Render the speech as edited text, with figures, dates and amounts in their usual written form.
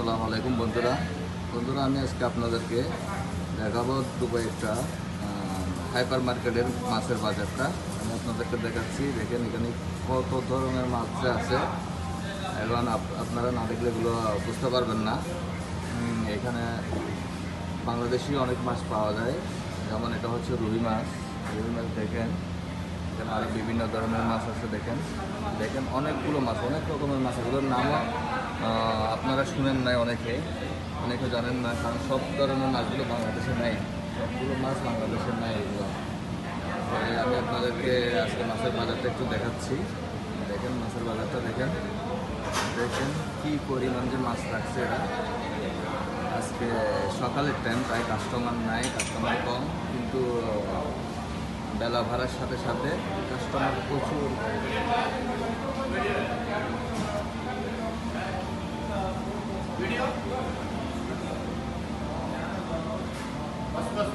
আসসালামু আলাইকুম বন্ধুরা। আমি আজকে আপনাদেরকে দেখাবো দুবাই একটা হাইপার মার্কেটের মাছের বাজারটা। আমি আপনাদেরকে দেখাচ্ছি, দেখেন এখানে কত ধরনের মাছ আছে। এখন আপনারা না দেখলে এগুলো বুঝতে পারবেন না। এখানে বাংলাদেশি অনেক মাছ পাওয়া যায়, যেমন এটা হচ্ছে রুই মাছ। দেখেন এখানে আরও বিভিন্ন ধরনের মাছ আছে। দেখেন অনেকগুলো মাছ, অনেক রকমের মাছ। এগুলোর নামও আপনারা শুনেন নাই, অনেকে জানেন না, কারণ সব ধরনের মাছগুলো বাংলাদেশে নেই। সবগুলো মাছ বাংলাদেশে নেই এগুলো। আমি আপনাদেরকে আজকে মাছের বাজারটা একটু দেখাচ্ছি। দেখেন মাছের বাজারটা দেখেন কী পরিমাণ যে মাছ রাখছে এরা। আজকে সকালের টাইম, তাই কাস্টমার নাই, কাস্টমার কম, কিন্তু বেলা ভাড়ার সাথে সাথে কাস্টমার প্রচুর। ভিডিও